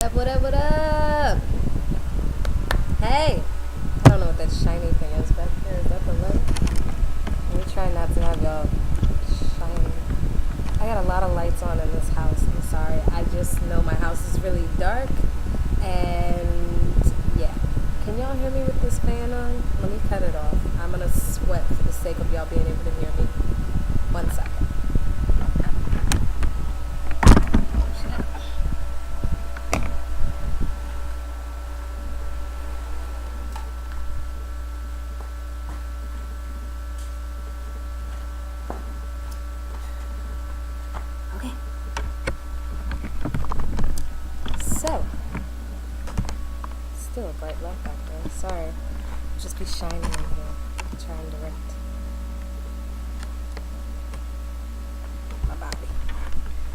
up, what up, what up? Hey! I don't know what that shiny thing is back there. Is that the light? Let me try not to have y'all shiny. I got a lot of lights on in this house. I'm sorry. I just know my house is really dark. And yeah. Can y'all hear me with this fan on? Let me cut it off. I'm gonna sweat for the sake of y'all being able to hear me. 1 second. Okay. So, still a bright light back there. Sorry. Just be shining in here. Try and direct my body.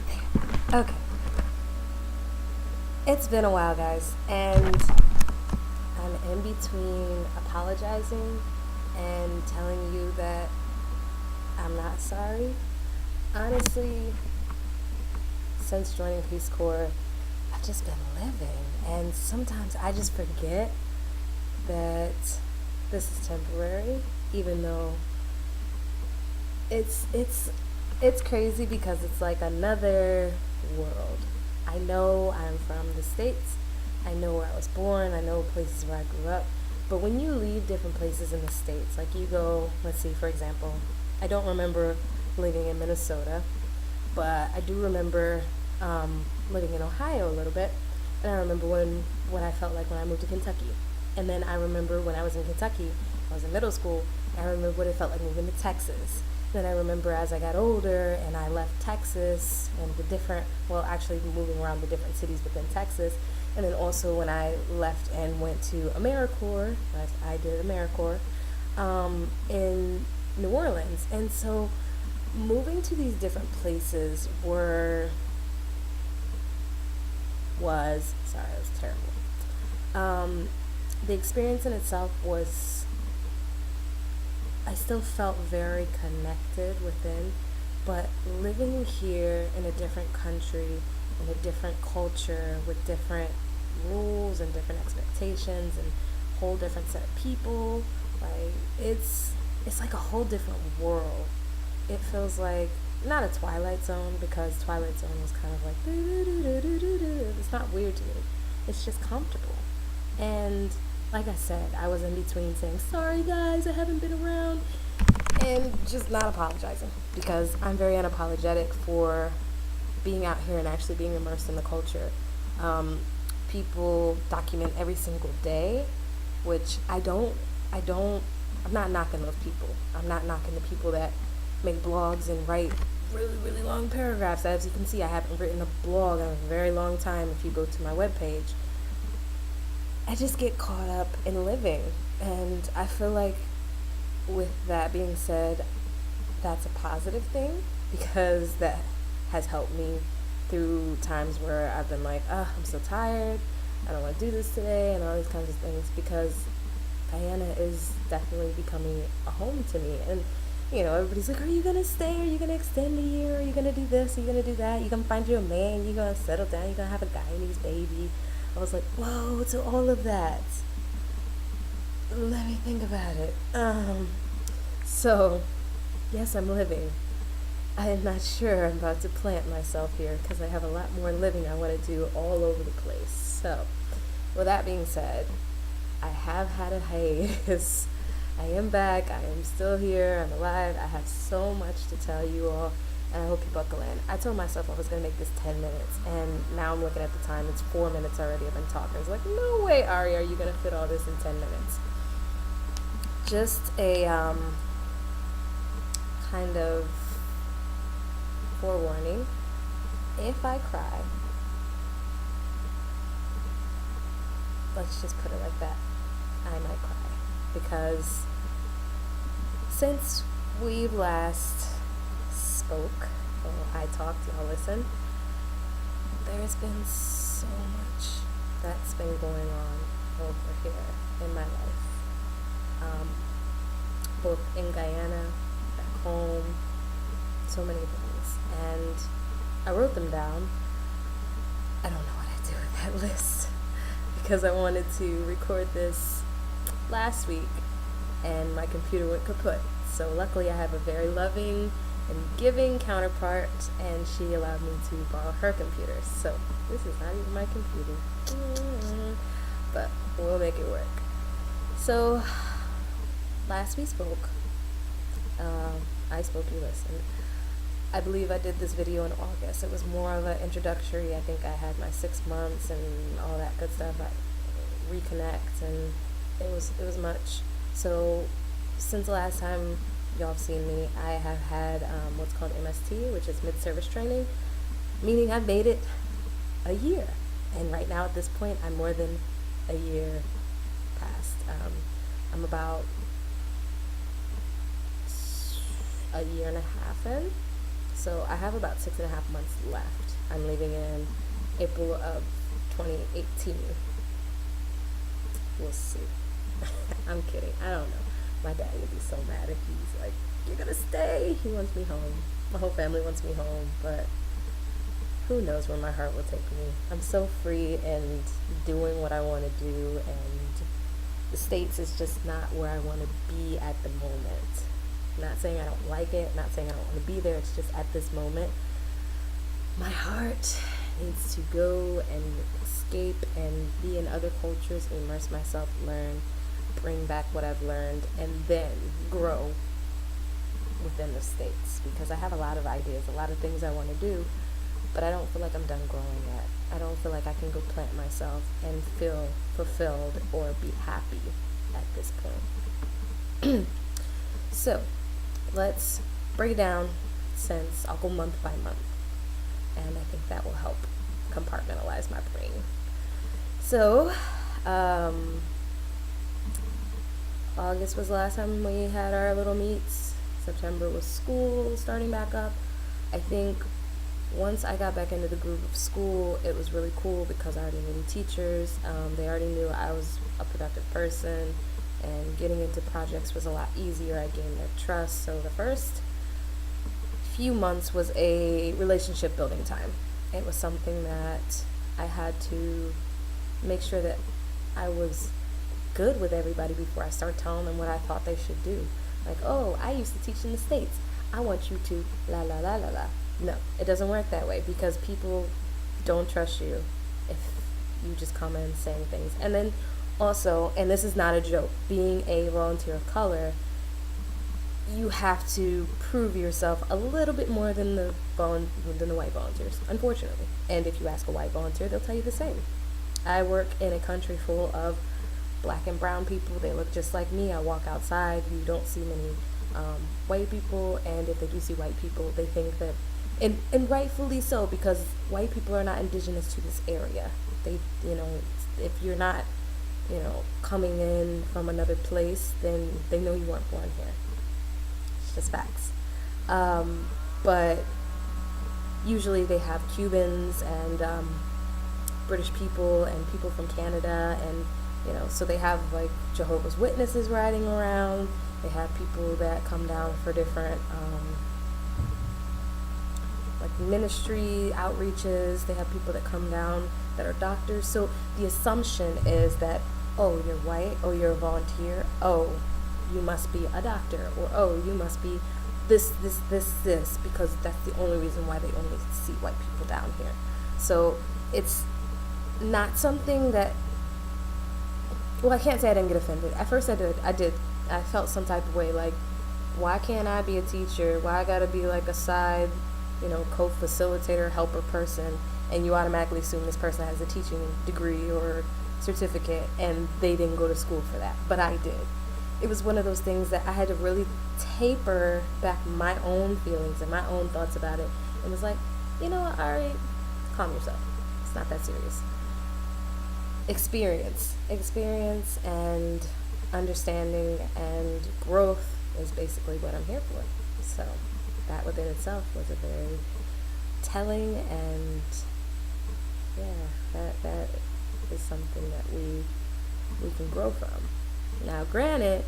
There. Okay. It's been a while, guys, and I'm in between apologizing and telling you that I'm not sorry. Honestly, since joining Peace Corps, I've just been living, and sometimes I just forget that this is temporary, even though it's crazy because it's like another world. I know I'm from the States. I know where I was born. I know places where I grew up. But when you leave different places in the States, like you go, let's see, for example, I don't remember living in Minnesota, but I do remember living in Ohio a little bit. And I remember what I felt like when I moved to Kentucky. And then I remember when I was in Kentucky, I was in middle school, I remember what it felt like moving to Texas. Then I remember as I got older and I left Texas and actually moving around the different cities within Texas. And then also when I left and went to AmeriCorps, I did AmeriCorps, in New Orleans. And so moving to these different places was terrible. The experience in itself was, I still felt very connected within, but living here in a different country, in a different culture, with different rules and different expectations and a whole different set of people, like it's like a whole different world. It feels like not a Twilight Zone, because Twilight Zone was kind of like it's not weird to me. It's just comfortable. And like I said, I was in between saying, sorry guys, I haven't been around, and just not apologizing, because I'm very unapologetic for being out here and actually being immersed in the culture. People document every single day, which I'm not knocking those people. I'm not knocking the people that make blogs and write really, really long paragraphs. As you can see, I haven't written a blog in a very long time if you go to my webpage. I just get caught up in living, and I feel like with that being said, that's a positive thing, because that has helped me through times where I've been like, I'm so tired, I don't want to do this today, and all these kinds of things, because Guyana is definitely becoming a home to me. And everybody's like, are you gonna stay? Are you gonna extend a year? Are you gonna do this? Are you gonna do that? You gonna find you a man? You gonna settle down? You gonna have a Guyanese baby? I was like, whoa, to all of that. Let me think about it. So, yes, I'm living. I am not sure I'm about to plant myself here, because I have a lot more living I want to do all over the place. So, with that being said, I have had a hiatus. I am back. I am still here. I'm alive. I have so much to tell you all, and I hope you buckle in. I told myself I was going to make this 10 minutes, and now I'm looking at the time. It's 4 minutes already. I've been talking. It's like, no way, Ari, are you going to fit all this in 10 minutes? Just a kind of forewarning. If I cry, let's just put it like that, I might cry. Because since we last spoke, or I talked, y'all listen, there's been so much that's been going on over here in my life. Both in Guyana, back home, so many things. And I wrote them down. I don't know what I do with set list because I wanted to record this last week and my computer went kaput. So luckily I have a very loving and giving counterpart, and she allowed me to borrow her computer. So this is not even my computer, but we'll make it work. So last we spoke, I spoke, you listened. I believe I did this video in August. It was more of an introductory. I think I had my 6 months and all that good stuff. I reconnect, and it was much. So since the last time y'all have seen me, I have had what's called MST, which is mid-service training, meaning I've made it a year. And right now at this point, I'm more than a year past. I'm about a year and a half in. So I have about 6.5 months left. I'm leaving in April of 2018. We'll see. I'm kidding. I don't know. My dad would be so mad if he's like, "You're gonna stay." He wants me home. My whole family wants me home, but who knows where my heart will take me. I'm so free and doing what I want to do, and the States is just not where I want to be at the moment. Not saying I don't like it, not saying I don't want to be there, it's just at this moment, my heart needs to go and escape and be in other cultures, immerse myself, learn, bring back what I've learned, and then grow within the States, because I have a lot of ideas, a lot of things I want to do, but I don't feel like I'm done growing yet. I don't feel like I can go plant myself and feel fulfilled or be happy at this point. So let's break it down, since I'll go month by month, and I think that will help compartmentalize my brain. So August was the last time we had our little meets. September was school starting back up. I think once I got back into the groove of school, it was really cool because I already knew teachers. They already knew I was a productive person, and getting into projects was a lot easier. I gained their trust. So the first few months was a relationship building time. It was something that I had to make sure that I was good with everybody before I start telling them what I thought they should do. Like, "Oh, I used to teach in the States. I want you to la la la la la." No, it doesn't work that way, because people don't trust you if you just come in saying things. And then also, and this is not a joke, being a volunteer of color, you have to prove yourself a little bit more than the white volunteers, unfortunately. And if you ask a white volunteer, they'll tell you the same. I work in a country full of black and brown people. They look just like me. I walk outside, you don't see many white people, and if they do see white people, they think that, and rightfully so, because white people are not indigenous to this area. They, if you're not, coming in from another place, then they know you weren't born here. It's just facts. But usually they have Cubans and British people and people from Canada, and so they have like Jehovah's Witnesses riding around. They have people that come down for different like ministry outreaches. They have people that come down that are doctors. So the assumption is that, oh, you're white, oh, you're a volunteer, oh, you must be a doctor, or oh, you must be this, because that's the only reason why they only see white people down here. So it's not something that, well, I can't say I didn't get offended. At first I did. I felt some type of way, like, why can't I be a teacher? Why I gotta be like a side, co-facilitator, helper person, and you automatically assume this person has a teaching degree or certificate, and they didn't go to school for that, but I did. It was one of those things that I had to really taper back my own feelings and my own thoughts about it, and was like, all right, calm yourself. It's not that serious. Experience and understanding and growth is basically what I'm here for. So that within itself was a very telling, and that is something that we can grow from. Now granted,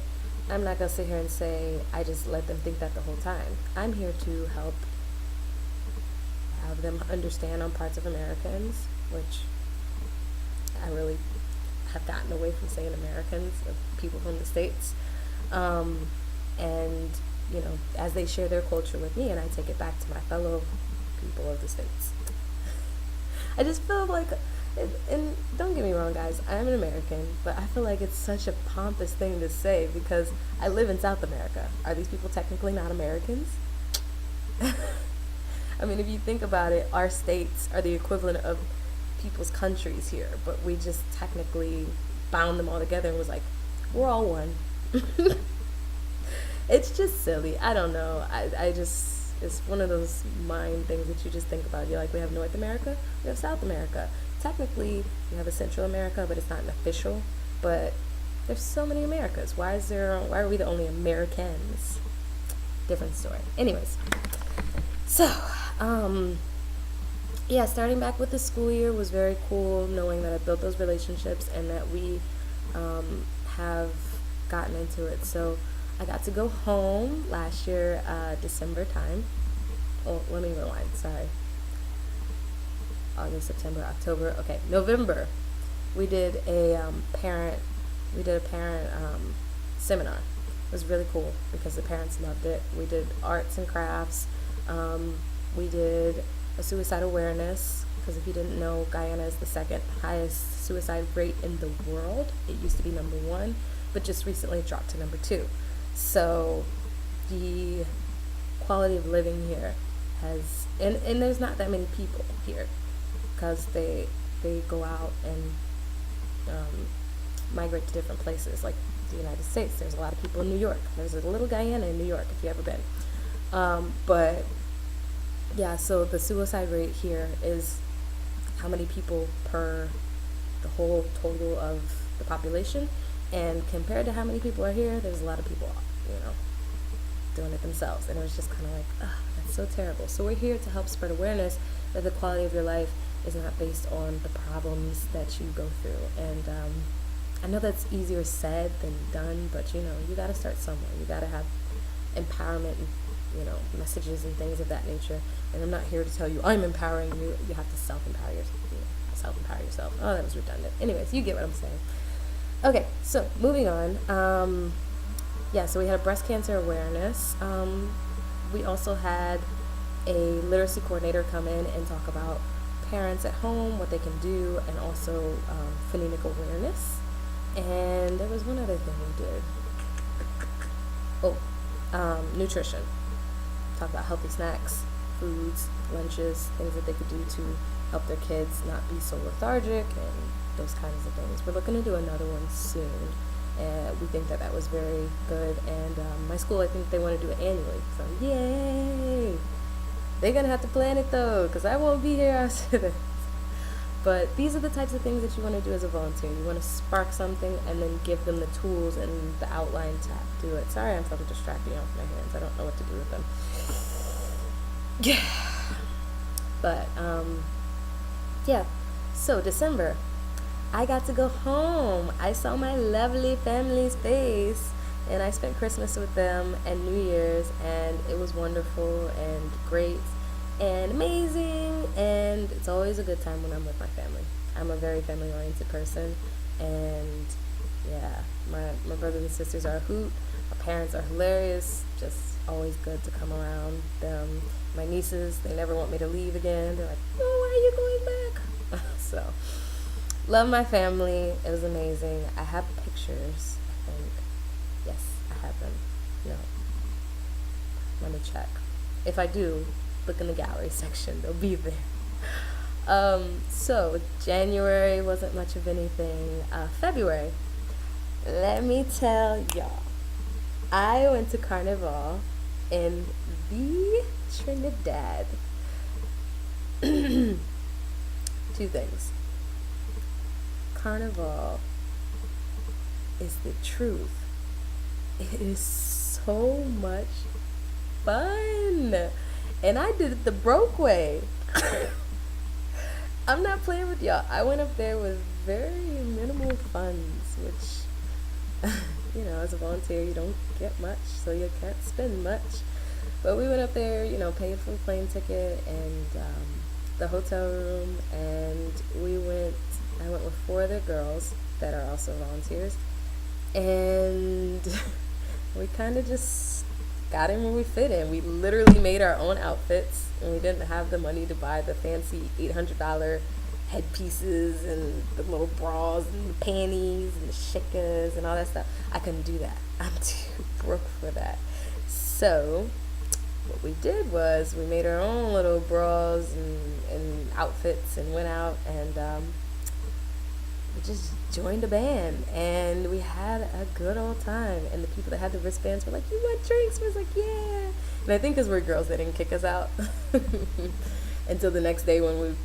I'm not going to sit here and say I just let them think that the whole time. I'm here to help have them understand on parts of Americans, which have gotten away from saying Americans, of people from the States. And, you know, as they share their culture with me, and I take it back to my fellow people of the States. I just feel like, and don't get me wrong, guys, I'm an American, but I feel like it's such a pompous thing to say because I live in South America. Are these people technically not Americans? I mean, if you think about it, our states are the equivalent of people's countries here, but we just technically bound them all together and was like, we're all one. It's just silly. I don't know. I just, it's one of those mind things that you just think about. You're like, we have North America, we have South America. Technically, we have a Central America, but it's not an official. But there's so many Americas. Why are we the only Americans? Different story. Anyways, so, yeah, starting back with the school year was very cool, knowing that I built those relationships and that we have gotten into it. So I got to go home last year, December time. Oh, let me rewind, sorry. August, September, October, okay, November. We did a parent seminar. It was really cool because the parents loved it. We did arts and crafts. We did a suicide awareness, because if you didn't know, Guyana is the second highest suicide rate in the world. It used to be number 1, but just recently it dropped to number 2. So the quality of living here has, and there's not that many people here, because they go out and migrate to different places, like the United States. There's a lot of people in New York. There's a little Guyana in New York, if you've ever been. But yeah, so the suicide rate here is how many people per the whole total of the population, and compared to how many people are here, there's a lot of people, you know, doing it themselves. And it was just kind of like, that's so terrible. So we're here to help spread awareness that the quality of your life is not based on the problems that you go through. And I know that's easier said than done, but you know, you got to start somewhere. You got to have empowerment and, you know, messages and things of that nature. And I'm not here to tell you I'm empowering you. You have to self-empower yourself. Oh, that was redundant. Anyways, you get what I'm saying. Okay, so moving on. Yeah, so we had a breast cancer awareness. We also had a literacy coordinator come in and talk about parents at home, what they can do, and also phonemic awareness. And there was one other thing we did. Nutrition. Talk about healthy snacks, foods, lunches, things that they could do to help their kids not be so lethargic and those kinds of things. We're looking to do another one soon, and we think that that was very good. And my school, I think they want to do it annually, so yay! They're gonna have to plan it though, because I won't be here after this. But these are the types of things that you want to do as a volunteer. You want to spark something and then give them the tools and the outline to do it. Sorry, I'm so distracted off my hands. I don't know what to do with them. Yeah. But yeah. So December, I got to go home. I saw my lovely family's face, and I spent Christmas with them and New Year's, and it was wonderful and great and amazing, and it's always a good time when I'm with my family. I'm a very family-oriented person, and yeah, my brothers and sisters are a hoot. My parents are hilarious, just always good to come around them. My nieces, they never want me to leave again. They're like, oh, why are you going back? So, love my family. It was amazing. I have pictures, I think. Yes, I have them. No. Let me check. If I do, look in the gallery section. They'll be there. So January wasn't much of anything. February, let me tell y'all, I went to Carnival in the Trinidad. Two things. Carnival is the truth. It is so much fun. And I did it the broke way. I'm not playing with y'all. I went up there with very minimal funds, which, you know, as a volunteer, you don't get much, so you can't spend much. But we went up there, you know, paid for the plane ticket and the hotel room, and we went I went with 4 other girls that are also volunteers, and we kind of just got in where we fit in. We literally made our own outfits, and we didn't have the money to buy the fancy $800 headpieces and the little bras and the panties and the shakas and all that stuff. I couldn't do that. I'm too broke for that. So what we did was we made our own little bras and outfits and went out and we just joined a band and we had a good old time. And the people that had the wristbands were like, "You want drinks?" I was like, "Yeah." And I think because we're girls, they didn't kick us out until the next day when we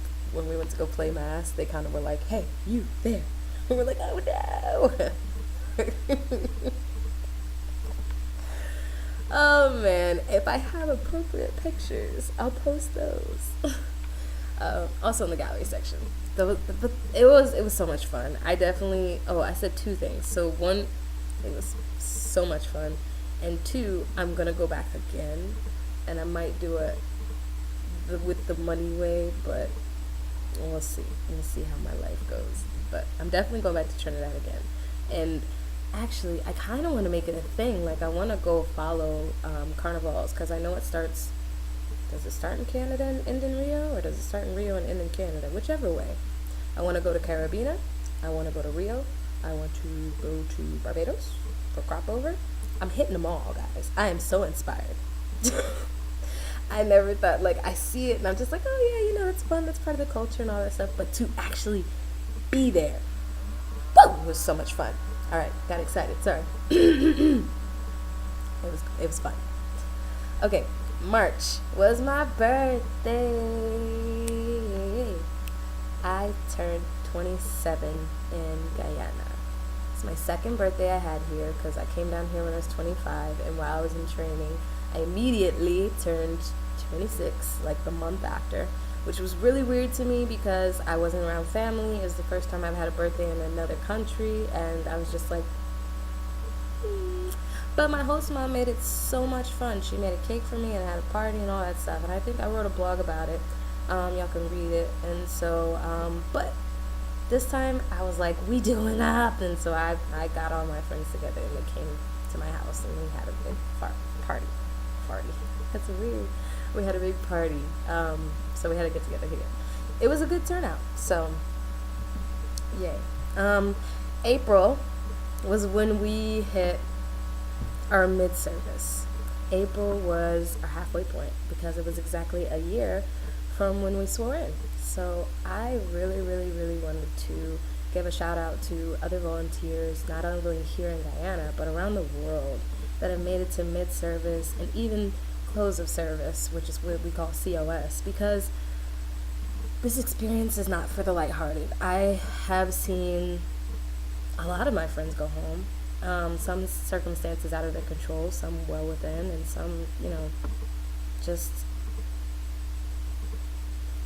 went to go play mass. They kind of were like, "Hey, you there?" And we're like, "Oh no." Oh man, if I have appropriate pictures, I'll post those. Also in the gallery section. But it was so much fun. I said 2 things. So 1, it was so much fun, and 2, I'm gonna go back again, and I might do it with the money way, but we'll see. We'll see how my life goes. But I'm definitely going back to Trinidad again, and actually, I kind of want to make it a thing. Like, I want to go follow carnivals, because I know it starts. Does it start in Canada and end in Rio, or does it start in Rio and end in Canada? Whichever way. I want to go to Caribbean. I want to go to Rio. I want to go to Barbados for crop over. I'm hitting them all, guys. I am so inspired. I never thought, like, I see it and I'm just like, oh yeah, it's fun. That's part of the culture and all that stuff. But to actually be there, woo, it was so much fun. All right, got excited. Sorry. It was fun. Okay, March was my birthday. I turned 27 in Guyana. It's my 2nd birthday I had here because I came down here when I was 25, and while I was in training, I immediately turned 26, like the month after, which was really weird to me because I wasn't around family. It was the first time I've had a birthday in another country, and I was just like, But my host mom made it so much fun. She made a cake for me and had a party and all that stuff, and I think I wrote a blog about it. Y'all can read it. And so, but this time I was like, we doing up, and so I got all my friends together and they came to my house and we had a big party. That's weird. We had a big party. So we had to get together here. It was a good turnout. So, yay. April was when we hit our mid-service. April was our halfway point because it was exactly a year from when we swore in. So I really, really, really wanted to give a shout out to other volunteers, not only here in Guyana, but around the world, that have made it to mid-service and even close of service, which is what we call COS, because this experience is not for the lighthearted. I have seen a lot of my friends go home. Some circumstances out of their control, some well within, and some,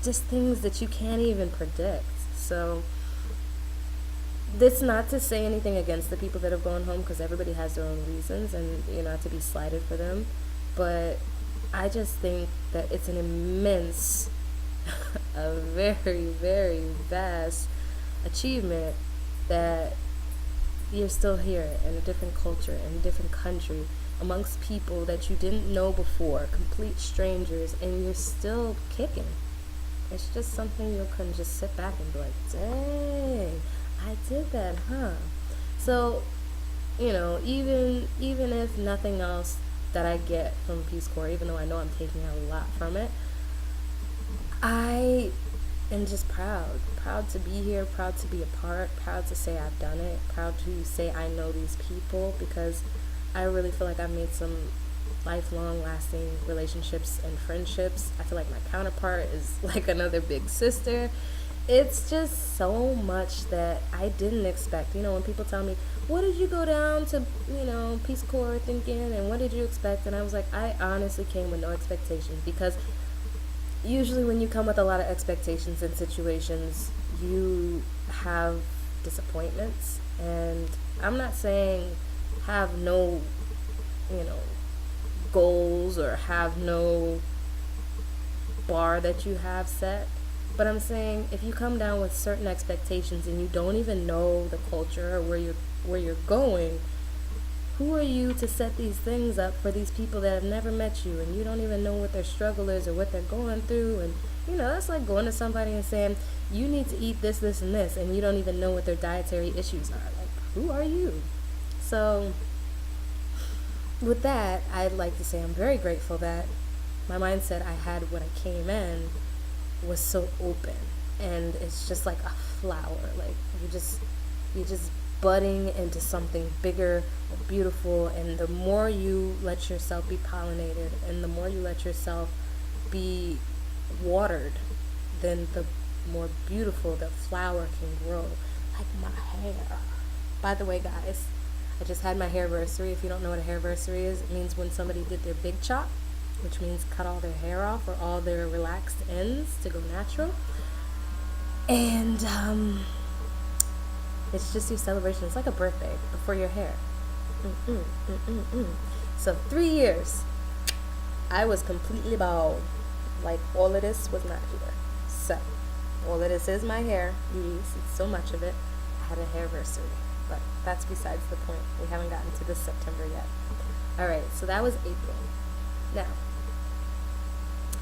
just things that you can't even predict. So that's not to say anything against the people that have gone home, because everybody has their own reasons, and not to be slighted for them, but I just think that it's an immense, a very, very vast achievement that you're still here in a different culture, in a different country, amongst people that you didn't know before, complete strangers, and you're still kicking. It's just something you can just sit back and be like, dang, I did that, huh? So, even if nothing else that I get from Peace Corps, even though I know I'm taking a lot from it, I am just proud to be here, proud to be a part, proud to say I've done it, proud to say I know these people, because I really feel like I've made some lifelong lasting relationships and friendships. I feel like my counterpart is like another big sister. It's just so much that I didn't expect. When people tell me, what did you go down to, Peace Corps thinking, and what did you expect? And I was like, I honestly came with no expectations, because usually when you come with a lot of expectations in situations, you have disappointments. And I'm not saying have no, goals or have no bar that you have set, But I'm saying if you come down with certain expectations and you don't even know the culture or where you're going, who are you to set these things up for these people that have never met you and you don't even know what their struggle is or what they're going through? And that's like going to somebody and saying you need to eat this, this, and this, and you don't even know what their dietary issues are. Like, who are you? So with that, I'd like to say I'm very grateful that my mindset I had when I came in was so open, and it's just like a flower. Like you're just budding into something bigger or beautiful, and the more you let yourself be pollinated and the more you let yourself be watered, then the more beautiful the flower can grow. Like my hair. By the way, guys, I just had my hairversary. If you don't know what a hairversary is, it means when somebody did their big chop, which means cut all their hair off or all their relaxed ends to go natural. And it's just your celebration. It's like a birthday, but for your hair. So 3 years, I was completely bald. Like, all of this was not here. So, all of this is my hair. You see so much of it. I had a hairversary. But that's besides the point. We haven't gotten to this September yet. Alright, so that was April. Now,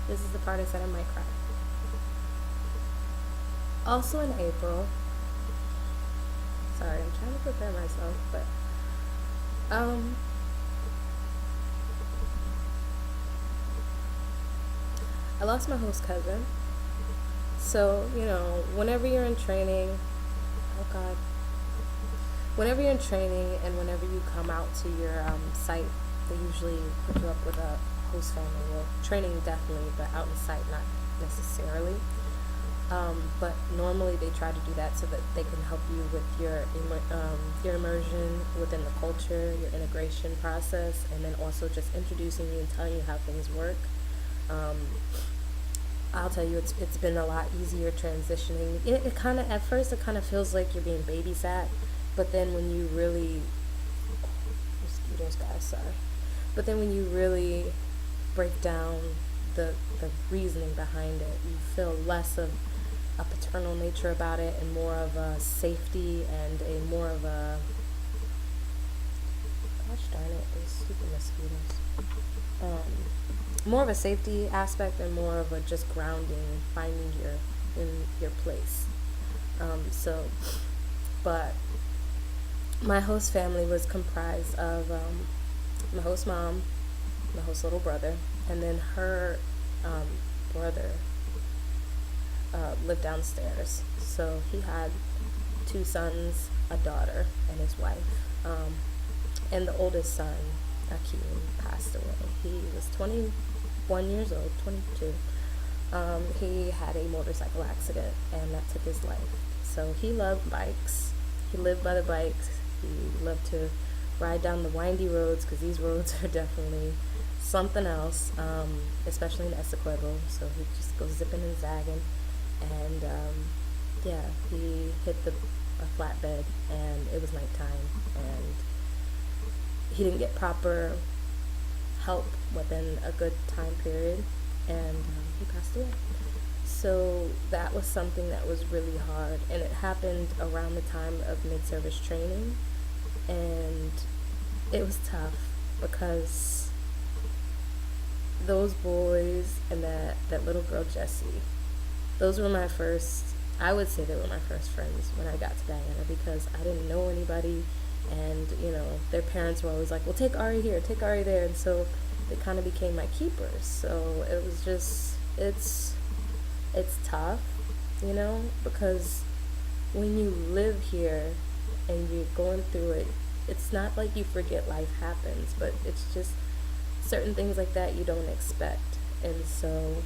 this is the part I said I might cry. Also in April, sorry, I'm trying to prepare myself, but I lost my host cousin. So, whenever you're in training, oh God, whenever you're in training and whenever you come out to your site, they usually put you up with a host family. Well, training definitely, but out in sight, not necessarily. But normally they try to do that so that they can help you with your immersion within the culture, your integration process, and then also just introducing you and telling you how things work. I'll tell you, it's been a lot easier transitioning. It kind of, at first, it kind of feels like you're being babysat, but then when you really, mosquitoes, guys, sorry. But then when you really break down the reasoning behind it, you feel less of a paternal nature about it and more of a safety and a more of a, gosh darn it, these stupid mosquitoes. More of a safety aspect and more of a just grounding, finding your place. But my host family was comprised of my host mom, my host little brother, and then her brother lived downstairs. So he had 2 sons, a daughter, and his wife. And the oldest son, Akeem, passed away. He was 21 years old, 22. He had a motorcycle accident, and that took his life. So he loved bikes. He lived by the bikes. He loved to ride down the windy roads, because these roads are definitely something else, especially in Essequibo. So he just goes zipping and zagging. And he hit a flatbed, and it was nighttime, and he didn't get proper help within a good time period, and he passed away. So that was something that was really hard, and it happened around the time of mid-service training, and it was tough because those boys and that little girl Jessie, those were my first, I would say they were my first friends when I got to Guyana, because I didn't know anybody, and their parents were always like, well, take Ari here, take Ari there, and so they kind of became my keepers. So it was just, it's tough, because when you live here and you're going through it, it's not like you forget life happens, but it's just certain things like that you don't expect. And so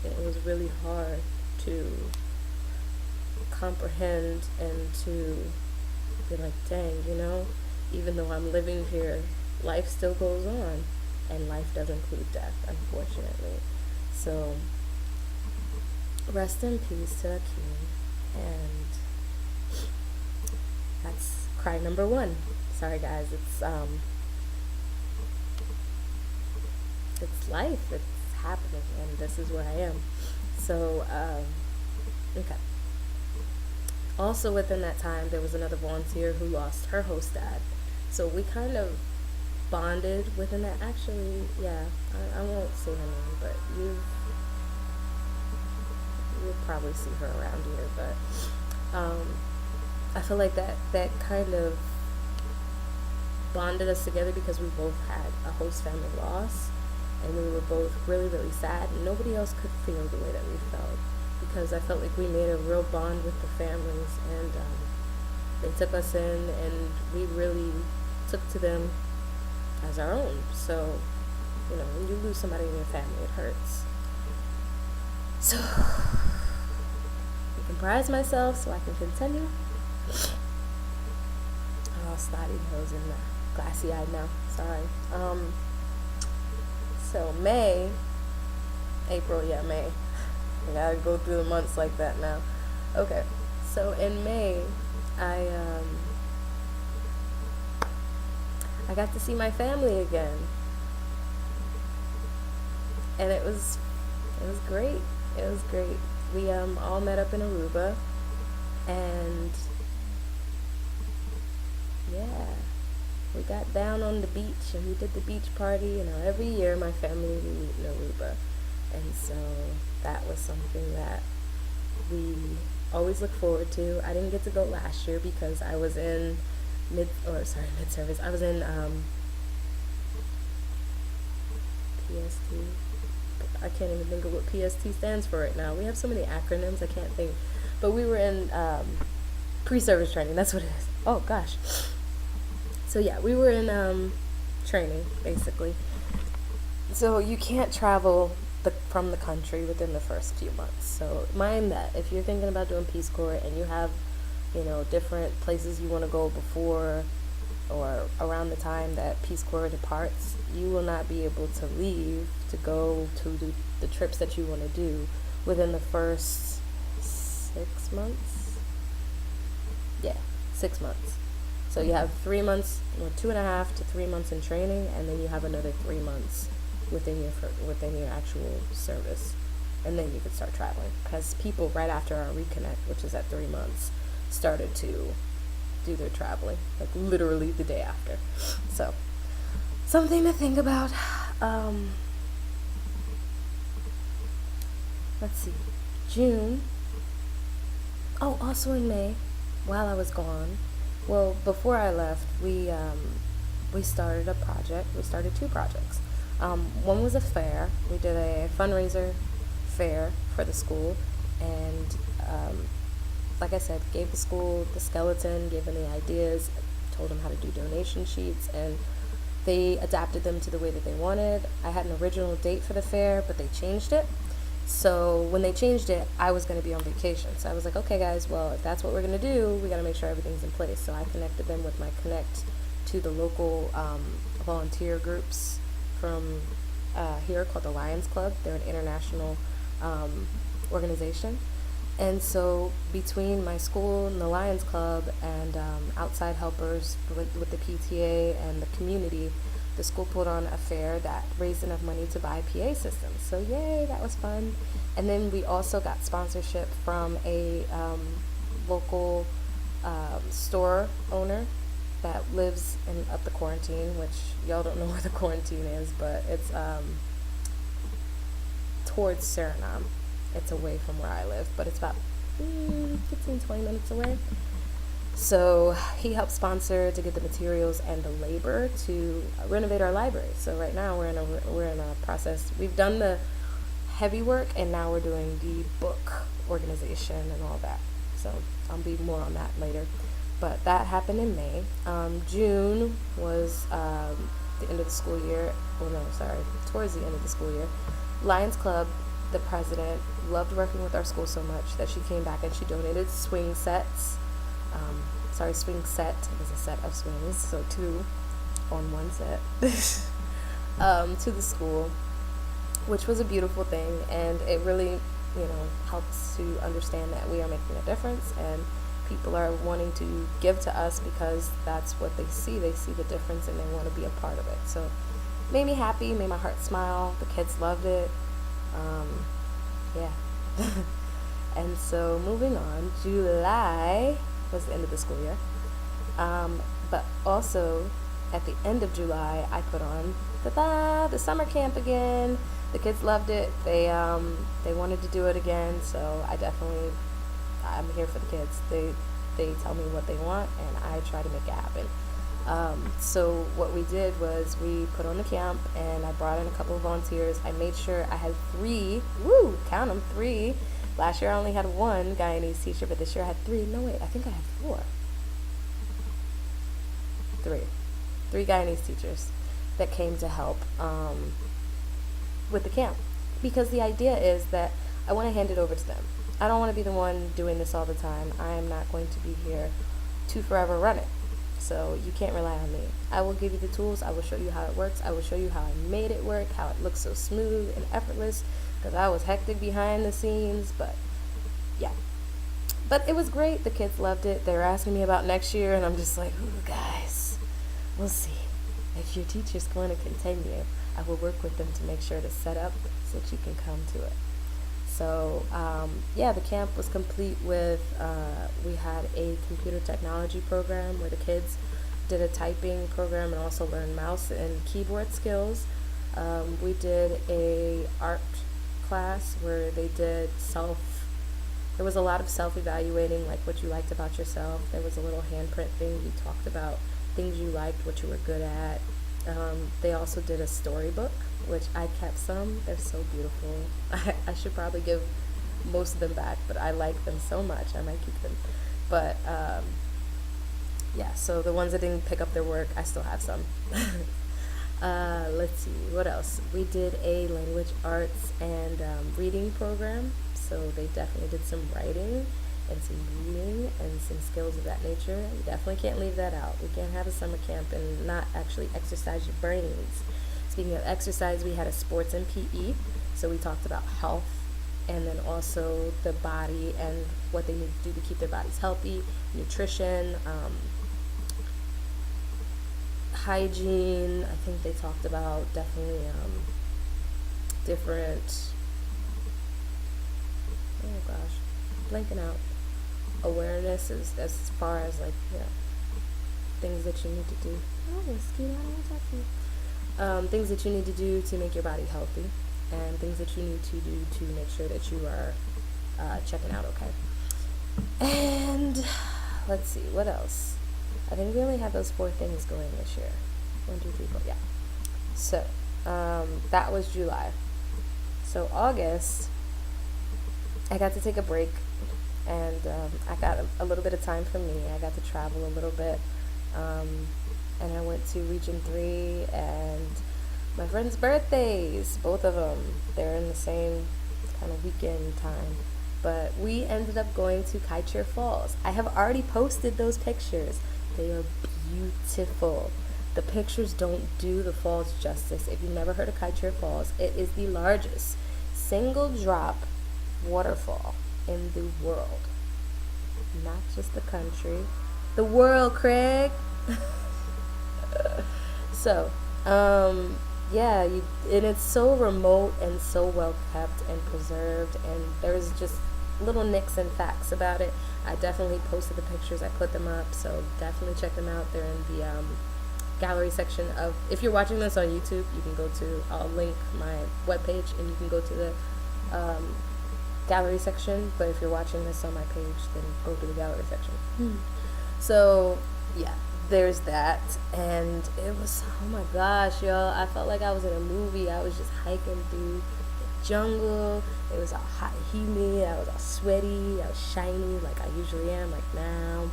it was really hard to comprehend and to be like, dang, even though I'm living here, life still goes on, and life does include death, unfortunately. So rest in peace to Akeem, and that's cry number 1. Sorry guys, it's life, it's happening, and this is where I am. So Okay. Also within that time, there was another volunteer who lost her host dad. So we kind of bonded within that. Actually, yeah, I won't say her name, but you'll probably see her around here. But I feel like that kind of bonded us together because we both had a host family loss, and we were both really, really sad, and nobody else could feel the way that we felt, because I felt like we made a real bond with the families, and they took us in, and we really took to them as our own. So, when you lose somebody in your family, it hurts. So, I comprise myself so I can continue. Oh, snotty nose and glassy-eyed now. Sorry. So May. I gotta go through the months like that now. Okay. So in May, I got to see my family again, and it was great. It was great. We all met up in Aruba, and yeah, we got down on the beach and we did the beach party. Every year my family would meet in Aruba, and so that was something that we always look forward to. I didn't get to go last year because I was in mid-service. I was in PST. I can't even think of what PST stands for right now. We have so many acronyms, I can't think. But we were in pre-service training. That's what it is. Oh gosh. So yeah, we were in training basically. So you can't travel from the country within the first few months. So mind that if you're thinking about doing Peace Corps and you have, different places you want to go before or around the time that Peace Corps departs, you will not be able to leave to go to the trips that you want to do within the first 6 months. Yeah, 6 months. So you have 3 months, 2.5 to 3 months in training, and then you have another 3 months within your actual service, and then you could start traveling. Because people right after our reconnect, which is at 3 months, started to do their traveling, like literally the day after. So something to think about. Let's see, June. Oh, also in May, while I was gone. Well, before I left, we started a project. We started 2 projects. One was a fair. We did a fundraiser fair for the school, and like I said, gave the school the skeleton, gave them the ideas, told them how to do donation sheets, and they adapted them to the way that they wanted. I had an original date for the fair, but they changed it. So when they changed it, I was going to be on vacation. So I was like, okay, guys, well, if that's what we're going to do, we got to make sure everything's in place. So I connected them with my connect to the local volunteer groups from here called the Lions Club. They're an international organization. And so between my school and the Lions Club and outside helpers with the PTA and the community, the school put on a fair that raised enough money to buy PA systems. So yay, that was fun. And then we also got sponsorship from a local store owner that lives up the quarantine, which y'all don't know where the quarantine is, but it's towards Suriname. It's away from where I live, but it's about 15-20 minutes away. So he helped sponsor to get the materials and the labor to renovate our library. So right now we're in a process. We've done the heavy work, and now we're doing the book organization and all that. So I'll be more on that later. But that happened in May. June was the end of the school year. Towards the end of the school year. Lions Club, the president, loved working with our school so much that she came back and she donated swing sets. Swing set. It was a set of swings, so 2 on one set to the school, which was a beautiful thing, and it really, helps to understand that we are making a difference, and people are wanting to give to us because that's what they see. They see the difference and they want to be a part of it. So made me happy, made my heart smile. The kids loved it. Yeah. And so moving on, July was the end of the school year. But also at the end of July, I put on the summer camp again. The kids loved it. They wanted to do it again. So I'm here for the kids. They tell me what they want, and I try to make it happen. So what we did was we put on the camp, and I brought in a couple of volunteers. I made sure I had 3. Count them, 3. Last year I only had 1 Guyanese teacher, but this year I had 3. No, wait, I think I had 4. 3 Guyanese teachers that came to help with the camp, because the idea is that I want to hand it over to them. I don't want to be the one doing this all the time. I am not going to be here to forever run it. So you can't rely on me. I will give you the tools. I will show you how it works. I will show you how I made it work, how it looks so smooth and effortless, because I was hectic behind the scenes. But yeah, but it was great. The kids loved it. They were asking me about next year, and I'm just like, ooh, guys, we'll see. If your teacher's going to continue, I will work with them to make sure to set up so that you can come to it. So the camp was complete with, we had a computer technology program where the kids did a typing program and also learned mouse and keyboard skills. We did a art class where they did there was a lot of self-evaluating, like what you liked about yourself. There was a little handprint thing. We talked about things you liked, what you were good at. They also did a storybook, which I kept some. They're so beautiful. I should probably give most of them back, but I like them so much. I might keep them. But so the ones that didn't pick up their work, I still have some. Let's see, what else? We did a language arts and reading program. So they definitely did some writing and some reading and some skills of that nature. You definitely can't leave that out. We can't have a summer camp and not actually exercise your brains. Speaking of exercise, we had a sports and PE. So we talked about health and then also the body and what they need to do to keep their bodies healthy, nutrition, hygiene. I think they talked about definitely different, oh gosh, blanking out, awareness as far as like, things that you need to do. Oh, mosquito, I don't want to talk to you. Things that you need to do to make your body healthy, and things that you need to do to make sure that you are checking out okay. And let's see, what else? I think we only have those 4 things going this year. 1, 2, 3, 4, yeah. So that was July. So August, I got to take a break, and I got a little bit of time for me. I got to travel a little bit, and I went to Region 3, and my friends' birthdays, both of them, they're in the same kind of weekend time. But we ended up going to Kaicher Falls. I have already posted those pictures. They are beautiful. The pictures don't do the falls justice. If you've never heard of Kaicher Falls, it is the largest single drop waterfall in the world. Not just the country. The world, Craig. So, and it's so remote and so well kept and preserved, and there's just little nicks and facts about it. I definitely posted the pictures. I put them up, so definitely check them out. They're in the gallery section of, if you're watching this on YouTube, you can go to, I'll link my webpage, and you can go to the gallery section. But if you're watching this on my page, then go to the gallery section. So yeah, there's that. And it was, oh my gosh, y'all, I felt like I was in a movie. I was just hiking through the jungle. It was all hot and humid. I was all sweaty. I was shiny like I usually am, like now.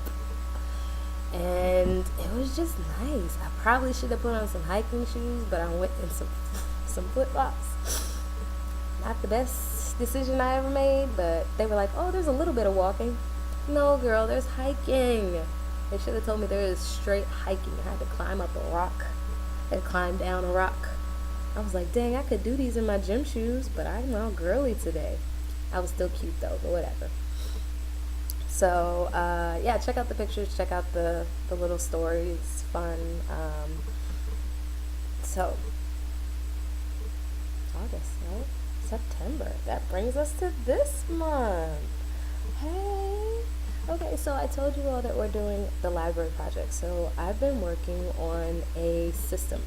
And it was just nice. I probably should have put on some hiking shoes, but I went in some flip-flops. Not the best decision I ever made, but they were like, oh, there's a little bit of walking. No, girl, there's hiking. They should have told me there is straight hiking. I had to climb up a rock and climb down a rock. I was like, dang, I could do these in my gym shoes, but I'm all girly today. I was still cute though, but whatever. So, check out the pictures, check out the little stories, fun. So, August, right? September. That brings us to this month. Hey. Okay, so I told you all that we're doing the library project. So I've been working on a system.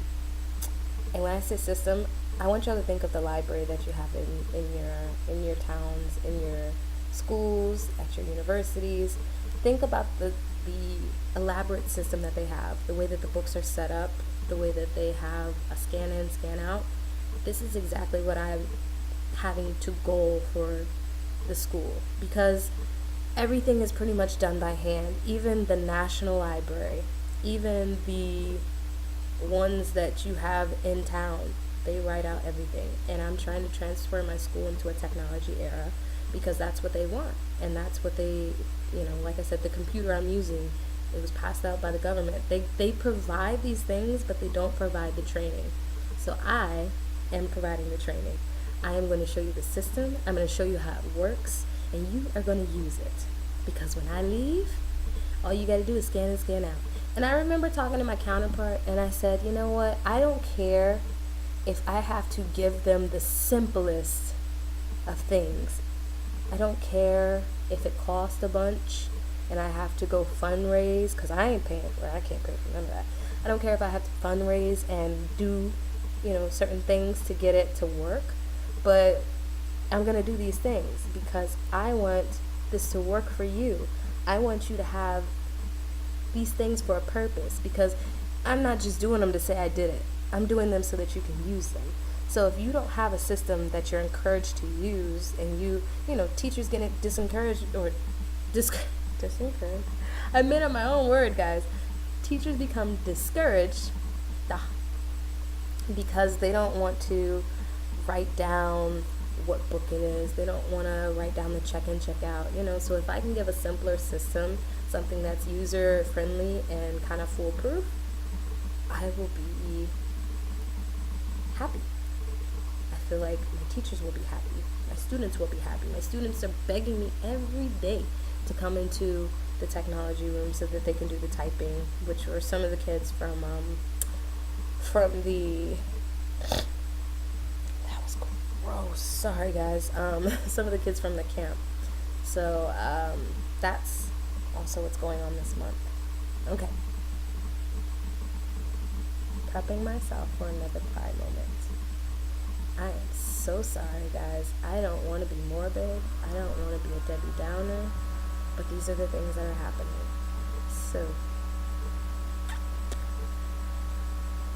And when I say system, I want y'all to think of the library that you have in your towns, in your schools, at your universities. Think about the elaborate system that they have, the way that the books are set up, the way that they have a scan in, scan out. This is exactly what I'm having to goal for the school, because everything is pretty much done by hand. Even the National Library, even the ones that you have in town, they write out everything. And I'm trying to transfer my school into a technology era because that's what they want. And that's what they, like I said, the computer I'm using, it was passed out by the government. They provide these things, but they don't provide the training. So I am providing the training. I am going to show you the system. I'm going to show you how it works, and you are going to use it. Because when I leave, all you got to do is scan and scan out. And I remember talking to my counterpart, and I said, you know what? I don't care if I have to give them the simplest of things. I don't care if it costs a bunch and I have to go fundraise, because I ain't paying for it. I can't pay for none of that. I don't care if I have to fundraise and do, certain things to get it to work. But I'm going to do these things because I want this to work for you. I want you to have these things for a purpose, because I'm not just doing them to say I did it. I'm doing them so that you can use them. So if you don't have a system that you're encouraged to use, and teachers get disencouraged or disencouraged. I made up my own word, guys. Teachers become discouraged because they don't want to write down what book it is. They don't want to write down the check in, check out, so if I can give a simpler system, something that's user friendly and kind of foolproof, I will be happy. I feel like my teachers will be happy. My students will be happy. My students are begging me every day to come into the technology room so that they can do the typing, which were some of the kids from the gross. Sorry, guys. Some of the kids from the camp. So that's also what's going on this month. Okay. Prepping myself for another cry moment. I am so sorry, guys. I don't want to be morbid. I don't want to be a Debbie Downer. But these are the things that are happening. So,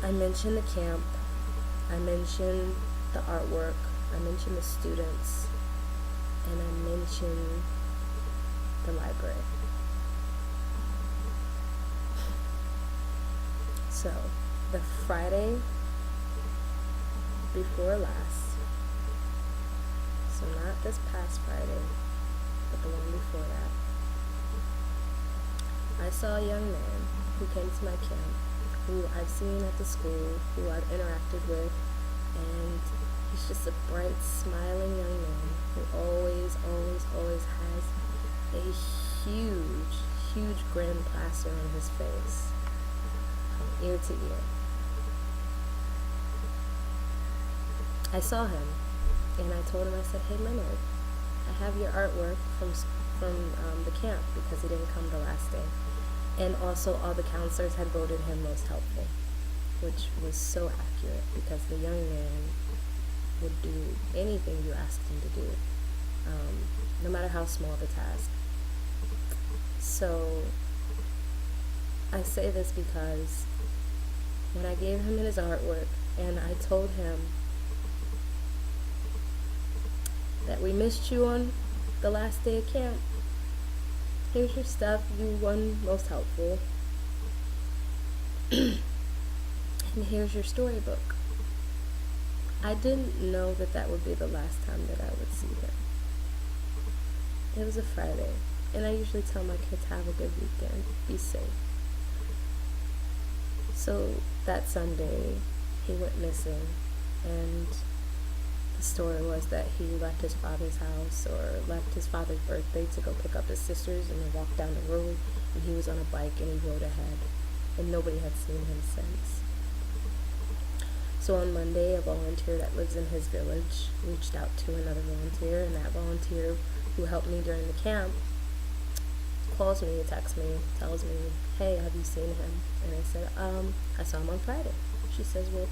I mentioned the camp. I mentioned the artwork. I mentioned the students, and I mentioned the library. So, the Friday before last, so not this past Friday, but the one before that, I saw a young man who came to my camp, who I've seen at the school, who I've interacted with, and he's just a bright, smiling young man who always has a huge grin plastered on his face, from ear to ear. I saw him, and I told him, I said, "Hey Leonard, I have your artwork from the camp," because he didn't come the last day. And also all the counselors had voted him most helpful, which was so accurate, because the young man would do anything you asked him to do, no matter how small the task. So I say this because when I gave him his artwork and I told him that we missed you on the last day of camp, here's your stuff, you won most helpful, and here's your storybook. I didn't know that would be the last time that I would see him. It was a Friday, and I usually tell my kids, have a good weekend, be safe. So that Sunday, he went missing, and the story was that he left his father's house, or left his father's birthday to go pick up his sisters, and they walked down the road, and he was on a bike, and he rode ahead, and nobody had seen him since. So on Monday, a volunteer that lives in his village reached out to another volunteer, and that volunteer who helped me during the camp, calls me, texts me, tells me, hey, have you seen him? And I said, I saw him on Friday. She says, well,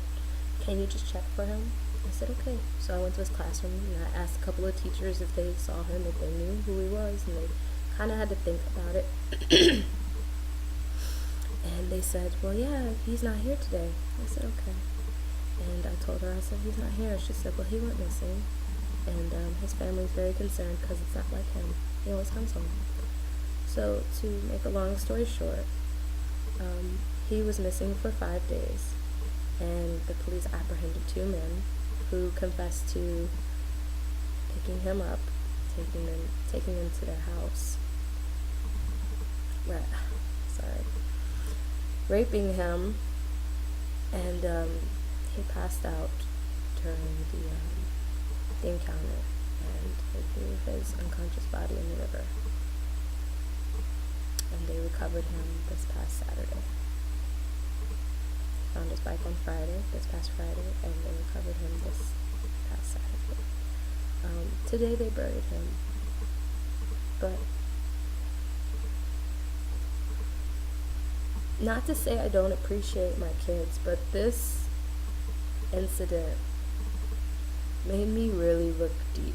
can you just check for him? I said, okay. So I went to his classroom and I asked a couple of teachers if they saw him, if they knew who he was, and they kind of had to think about it. And they said, well, yeah, he's not here today. I said, okay. And I told her, I said, he's not here. She said, well, he went missing. And his family's very concerned because it's not like him. He always comes home. So to make a long story short, he was missing for 5 days. And the police apprehended 2 men who confessed to picking him up, taking him to their house. Raping him, and he passed out during the encounter, and they threw his unconscious body in the river. And they recovered him this past Saturday. Found his bike on this past Friday, and they recovered him this past Saturday. Today they buried him, but not to say I don't appreciate my kids, but this incident made me really look deep.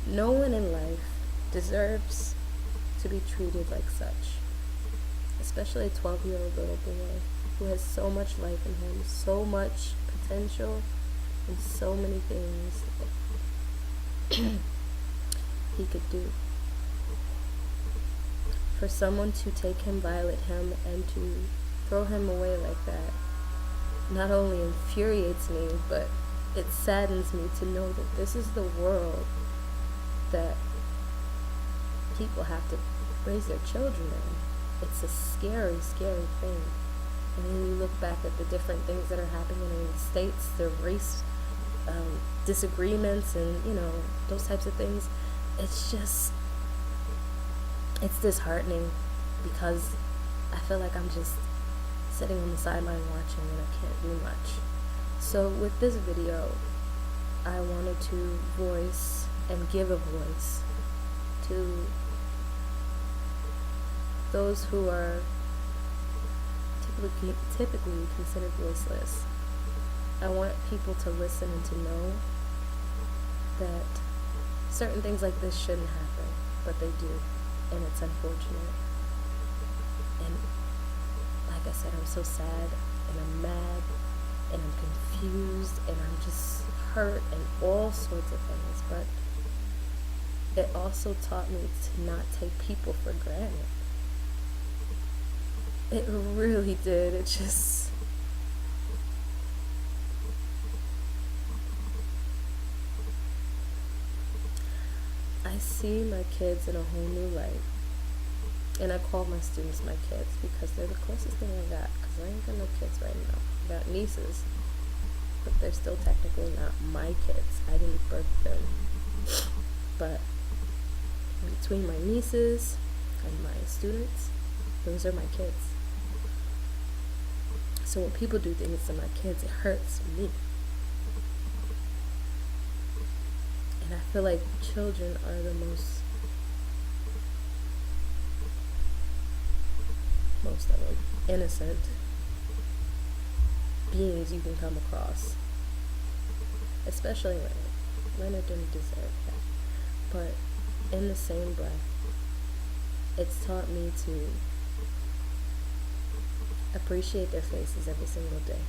No one in life deserves to be treated like such, especially a 12-year-old little boy who has so much life in him, so much potential, and so many things he could do. For someone to take him, violate him, and to throw him away like that not only infuriates me, but it saddens me to know that this is the world that people have to raise their children in. It's a scary, scary thing. And then you look back at the different things that are happening in the States, the race disagreements and, those types of things. It's disheartening because I feel like I'm just sitting on the sideline watching and I can't do much. So with this video, I wanted to voice and give a voice to those who are typically considered voiceless. I want people to listen and to know that certain things like this shouldn't happen, but they do. And it's unfortunate. And like I said, I'm so sad and I'm mad and I'm confused and I'm just hurt and all sorts of things. But it also taught me to not take people for granted. It really did. It just... I see my kids in a whole new light, and I call my students my kids because they're the closest thing I got, because I ain't got no kids right now. I got nieces, but they're still technically not my kids. I didn't birth them. But between my nieces and my students, those are my kids. So when people do things to my kids, it hurts me. And I feel like children are the most of them, innocent beings you can come across. Especially Leonard. Leonard didn't deserve that. But in the same breath, it's taught me to appreciate their faces every single day.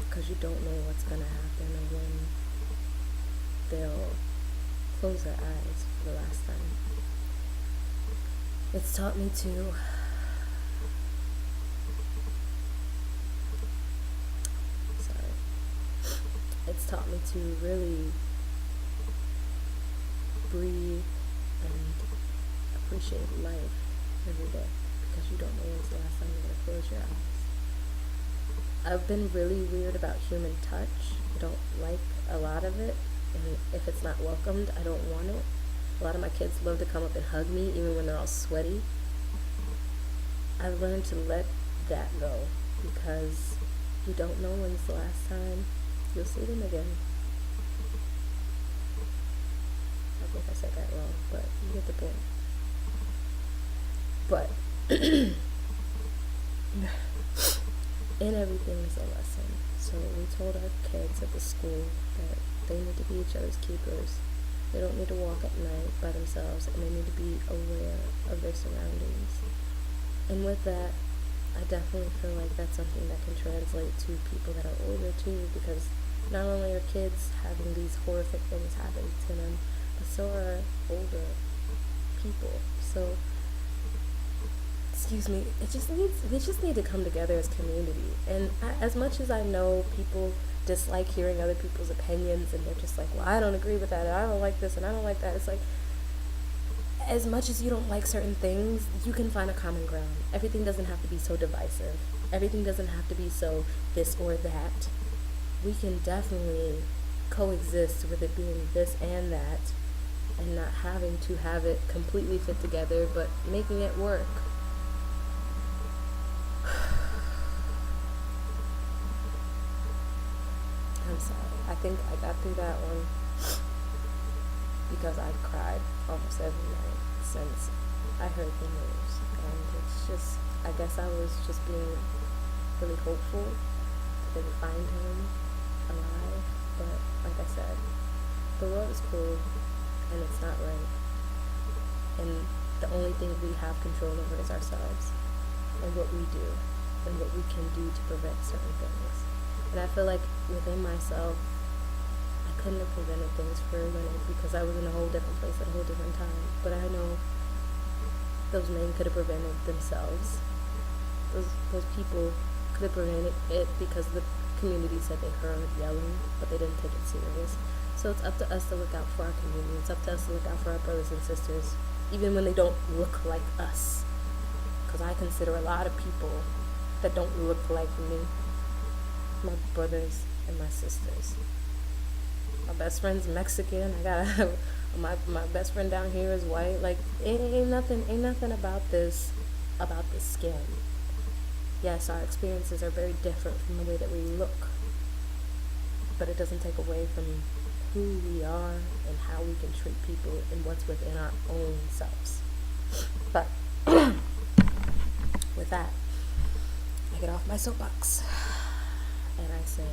Because you don't know what's going to happen or when they'll close their eyes for the last time. It's taught me to it's taught me to really breathe and appreciate life every day, because you don't know when's the last time you're going to close your eyes. I've been really weird about human touch. I don't like a lot of it, and if it's not welcomed, I don't want it. A lot of my kids love to come up and hug me even when they're all sweaty. I've learned to let that go, because you don't know when's the last time You'll see them again. I think I said that wrong, but you get the point. But in everything is a lesson. So we told our kids at the school that they need to be each other's keepers. They don't need to walk at night by themselves, and they need to be aware of their surroundings. And with that, I definitely feel like that's something that can translate to people that are older too, because not only are kids having these horrific things happen to them, but so are older people. So, excuse me, we just need to come together as community. And as much as I know people dislike hearing other people's opinions, and they're just like, well, I don't agree with that, and I don't like this, and I don't like that. It's like, as much as you don't like certain things, you can find a common ground. Everything doesn't have to be so divisive. Everything doesn't have to be so this or that. We can definitely coexist with it being this and that, and not having to have it completely fit together, but making it work. I'm sorry. I think I got through that one because I cried almost every night since I heard the news. And it's just, I guess I was just being really hopeful that they would find him alive. But like I said, the world is cruel and it's not right. And the only thing we have control over is ourselves and what we do and what we can do to prevent certain things. And I feel like within myself, I couldn't have prevented things for Leonard because I was in a whole different place at a whole different time. But I know those men could have prevented themselves. Those people could have prevented it because the community said they heard yelling, but they didn't take it serious. So it's up to us to look out for our community. It's up to us to look out for our brothers and sisters, even when they don't look like us. Because I consider a lot of people that don't look like me my brothers and my sisters. My best friend's Mexican. I got my best friend down here is white. Like ain't nothing about this skin. Yes, our experiences are very different from the way that we look, but it doesn't take away from who we are and how we can treat people and what's within our own selves. But with that, I get off my soapbox and I say,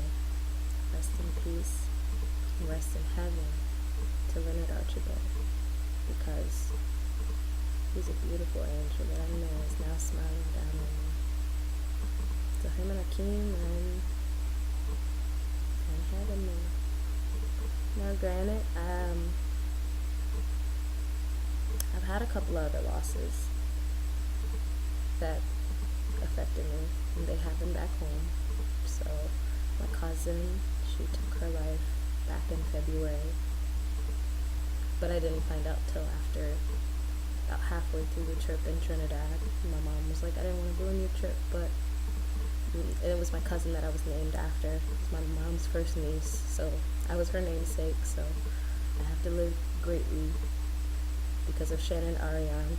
rest in peace, rest in heaven to Leonard Archibald, because he's a beautiful angel that I know is now smiling down on me. So him and Akeem and heaven. Now granted, I've had a couple other losses that affected me, and they happened back home. So my cousin, she took her life back in February, but I didn't find out till after about halfway through the trip in Trinidad. My mom was like, I didn't want to ruin your trip, but it was my cousin that I was named after. It was my mom's first niece, so I was her namesake, so I have to live greatly because of Shannon Arionne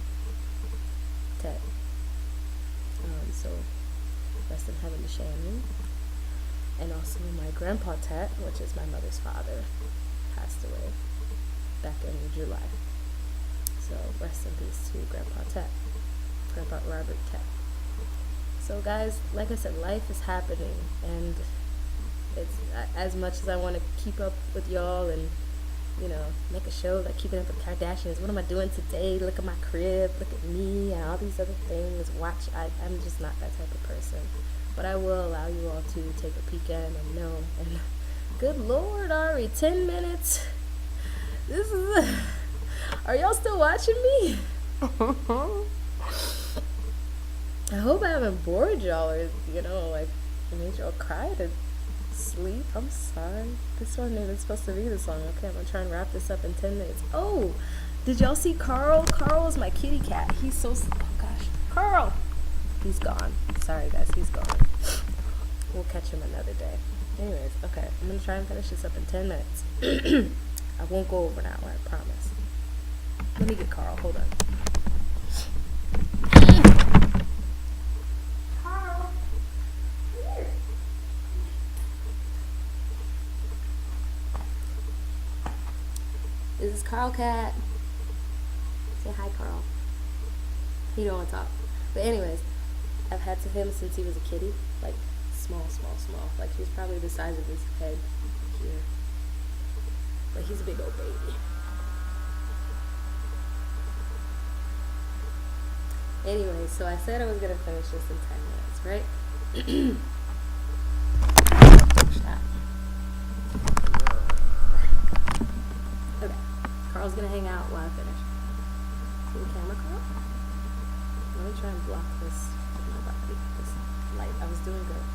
Tet. So rest in heaven to Shannon. And also my grandpa Tet, which is my mother's father, passed away back in July. So rest in peace to Grandpa Tet, Grandpa Robert Tet. So guys, like I said, life is happening, and it's as much as I want to keep up with y'all and, you know, make a show like Keeping Up with Kardashians. What am I doing today? Look at my crib, look at me, and all these other things. I'm just not that type of person. But I will allow you all to take a peek in and know. And good Lord, Ari, 10 minutes. Are y'all still watching me? I hope I haven't bored y'all or, you know, like, made y'all cry to sleep. I'm sorry. This wasn't even supposed to be this long. Okay, I'm gonna try and wrap this up in 10 minutes. Oh, did y'all see Carl? Carl is my kitty cat. He's so, oh gosh. Carl! He's gone. Sorry guys, he's gone. We'll catch him another day. Anyways, okay, I'm gonna try and finish this up in 10 minutes. I won't go over an hour, I promise. Let me get Carl, hold on. Carl cat. Say hi, Carl. He don't want to talk. But anyways, I've had to him since he was a kitty. Like, small. Like, he was probably the size of his head here. But he's a big old baby. Anyway, so I said I was going to finish this in 10 minutes, right? Stop. Okay. Carl's going to hang out while I finish. See the camera, Carl? Let me try and block this with my body. This light. I was doing good.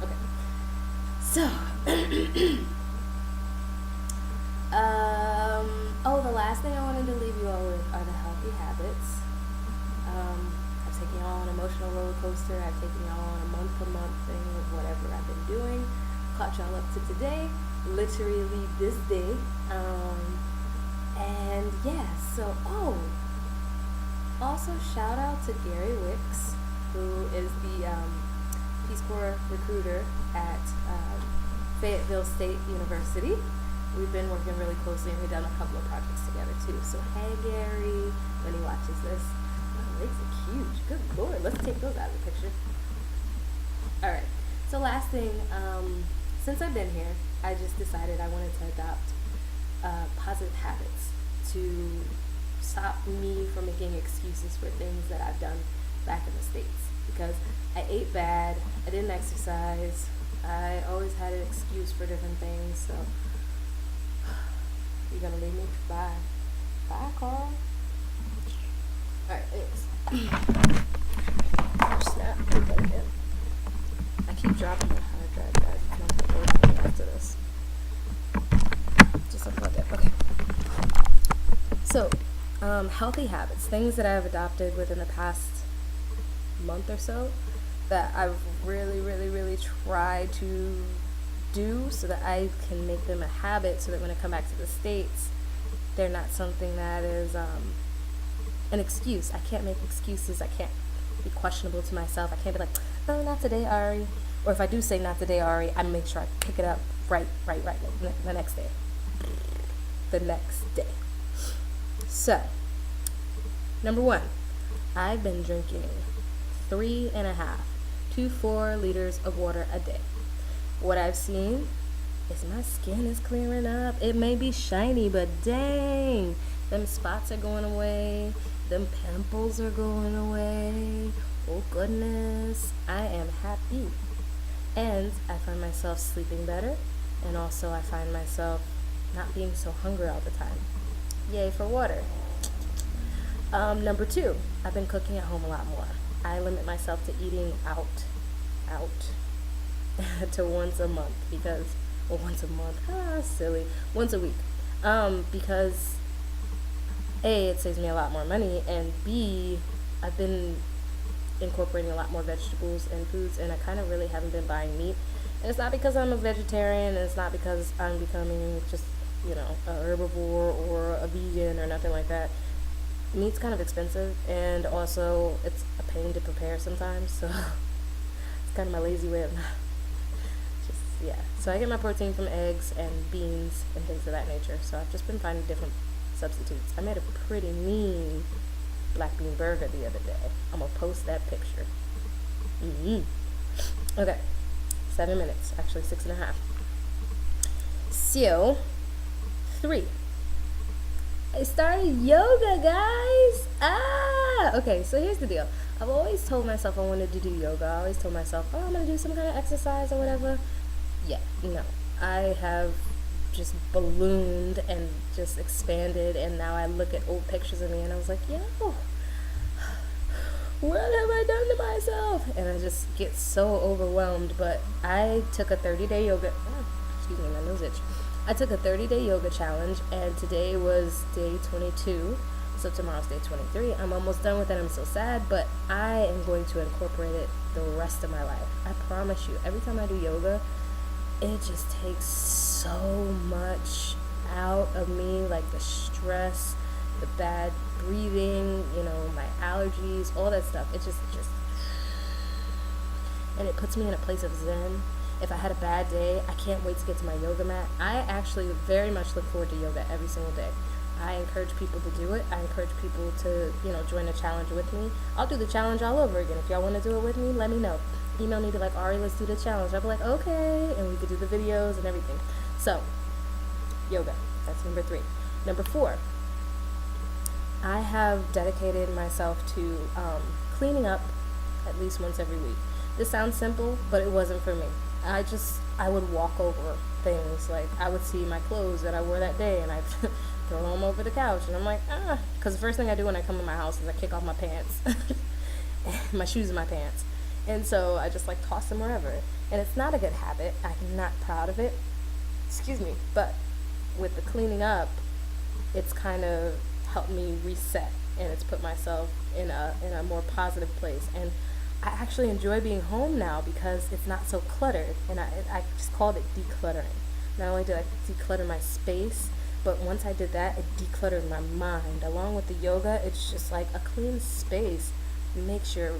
Okay. So, the last thing I wanted to leave you all with are the healthy habits. I've taken y'all on an emotional roller coaster. I've taken y'all on a month-to-month thing of whatever I've been doing. Caught y'all up to today, literally this day. And yeah, so, also shout out to Gary Wicks, who is the Peace Corps recruiter at Fayetteville State University. We've been working really closely, and we've done a couple of projects together too. So hey Gary, when he watches this, my legs are huge. Good Lord, let's take those out of the picture. All right. So last thing, since I've been here, I just decided I wanted to adopt positive habits to stop me from making excuses for things that I've done back in the States. Because I ate bad, I didn't exercise, I always had an excuse for different things. So you gonna leave me? Bye. Bye, Carl. Alright, anyways. Snap. Put that again. I keep dropping my hard drive, guys. It's not gonna work after this. Just unplug it. Okay. So, healthy habits. Things that I've adopted within the past month or so that I've really tried to do so that I can make them a habit, so that when I come back to the States, they're not something that is an excuse. I can't make excuses. I can't be questionable to myself. I can't be like, no, not today, Ari. Or if I do say not today, Ari, I make sure I pick it up right the next day. The next day. So, number 1, I've been drinking 3.5 to 4 liters of water a day. What I've seen is my skin is clearing up. It may be shiny, but dang, them spots are going away. Them pimples are going away. Oh goodness, I am happy. And I find myself sleeping better. And also I find myself not being so hungry all the time. Yay for water. Number 2, I've been cooking at home a lot more. I limit myself to eating out to once a month silly, once a week, because A, it saves me a lot more money, and B, I've been incorporating a lot more vegetables and foods, and I kind of really haven't been buying meat. And it's not because I'm a vegetarian, and it's not because I'm becoming just, a herbivore or a vegan or nothing like that. Meat's kind of expensive, and also it's a pain to prepare sometimes, so it's kind of my lazy way of so I get my protein from eggs and beans and things of that nature. So I've just been finding different substitutes. I made a pretty mean black bean burger the other day. I'm gonna post that picture. Okay, 7 minutes, actually 6.5. So 3, I started yoga, guys. Okay, so here's the deal. I've always told myself I wanted to do yoga. I always told myself, I'm gonna do some kind of exercise or whatever. Yeah, no. I have just ballooned and just expanded, and now I look at old pictures of me and I was like, yo, what have I done to myself? And I just get so overwhelmed. But I took a 30-day yoga, excuse me, my nose itch. I took a 30-day yoga challenge, and today was day 22, so tomorrow's day 23. I'm almost done with it. I'm so sad, but I am going to incorporate it the rest of my life. I promise you, every time I do yoga, it just takes so much out of me, like the stress, the bad breathing, my allergies, all that stuff. It just and it puts me in a place of zen. If I had a bad day, I can't wait to get to my yoga mat. I actually very much look forward to yoga every single day. I encourage people to do it. I encourage people to, join the challenge with me. I'll do the challenge all over again. If y'all want to do it with me, let me know. Email me, be like, Ari, let's do the challenge. I'll be like, okay, and we could do the videos and everything. So, yoga. That's number 3. Number 4, I have dedicated myself to cleaning up at least once every week. This sounds simple, but it wasn't for me. I would walk over things. Like, I would see my clothes that I wore that day, and I'd throw them over the couch, and I'm like, because the first thing I do when I come in my house is I kick off my pants, my shoes and my pants, and so I just, like, toss them wherever, and it's not a good habit. I'm not proud of it, excuse me, but with the cleaning up, it's kind of helped me reset, and it's put myself in a more positive place, and I actually enjoy being home now because it's not so cluttered, and I just called it decluttering. Not only did I declutter my space, but once I did that, it decluttered my mind. Along with the yoga, it's just like a clean space makes your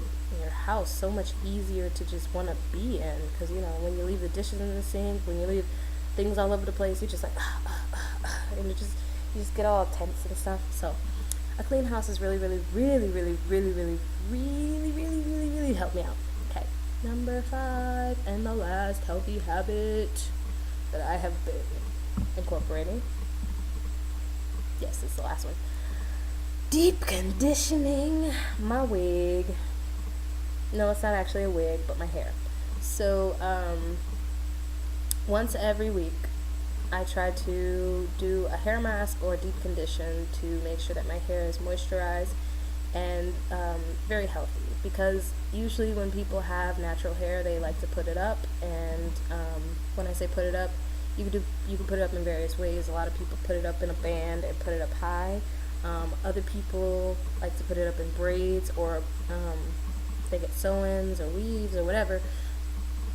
house so much easier to just want to be in. Because, when you leave the dishes in the sink, when you leave things all over the place, you're just like, and you just get all tense and stuff. So a clean house has really, really, really, really, really, really, really, really, really, really helped me out. Okay, number 5, and the last healthy habit that I have been incorporating. Yes, it's the last one. Deep conditioning my wig. No, it's not actually a wig, but my hair. So, once every week, I try to do a hair mask or a deep condition to make sure that my hair is moisturized and very healthy. Because usually when people have natural hair, they like to put it up. And when I say put it up, you can put it up in various ways. A lot of people put it up in a band and put it up high. Other people like to put it up in braids, or they get sew-ins or weaves or whatever.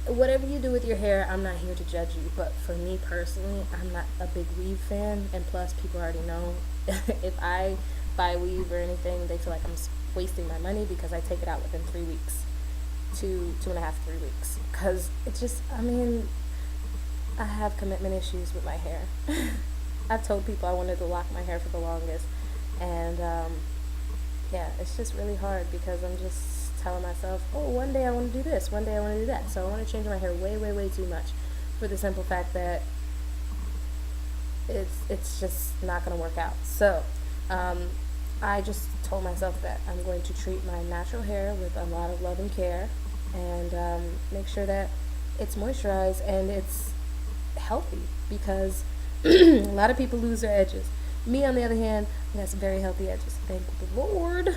Whatever you do with your hair, I'm not here to judge you. But for me personally, I'm not a big weave fan. And plus, people already know if I buy weave or anything, they feel like I'm wasting my money because I take it out within 3 weeks. 2.5, 3 weeks. Because it's just, I have commitment issues with my hair. I've told people I wanted to lock my hair for the longest, and it's just really hard because I'm just telling myself, oh, one day I want to do this, one day I want to do that. So I want to change my hair way, way, way too much, for the simple fact that it's just not going to work out. So I just told myself that I'm going to treat my natural hair with a lot of love and care, and make sure that it's moisturized and it's healthy, because a lot of people lose their edges. Me, on the other hand, I got some very healthy edges, thank the Lord.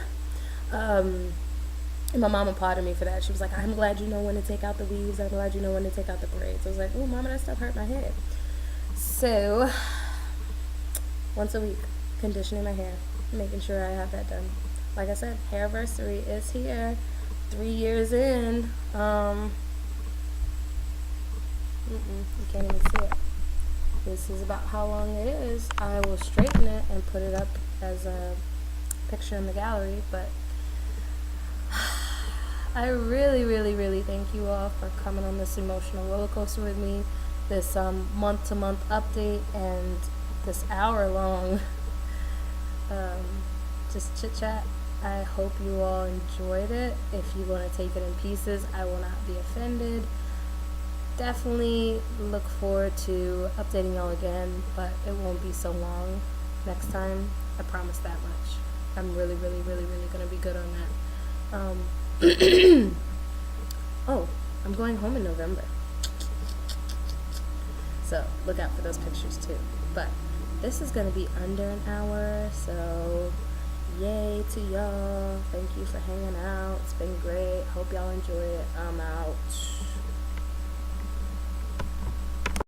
And my mom applauded me for that. She was like, I'm glad you know when to take out the weaves, I'm glad you know when to take out the braids. I was like, oh, Mama, that stuff hurt my head. So once a week, conditioning my hair, making sure I have that done. Like I said, hairversary is here, 3 years in. You can't even see it. This is about how long it is. I will straighten it and put it up as a picture in the gallery, but I really, really, really thank you all for coming on this emotional roller coaster with me, this month-to-month update, and this hour-long just chit-chat. I hope you all enjoyed it. If you want to take it in pieces, I will not be offended. Definitely look forward to updating y'all again, but it won't be so long next time. I promise that much. I'm really, really, really, really going to be good on that. Oh, I'm going home in November. So look out for those pictures too. But this is going to be under an hour, so yay to y'all. Thank you for hanging out. It's been great. Hope y'all enjoy it. I'm out.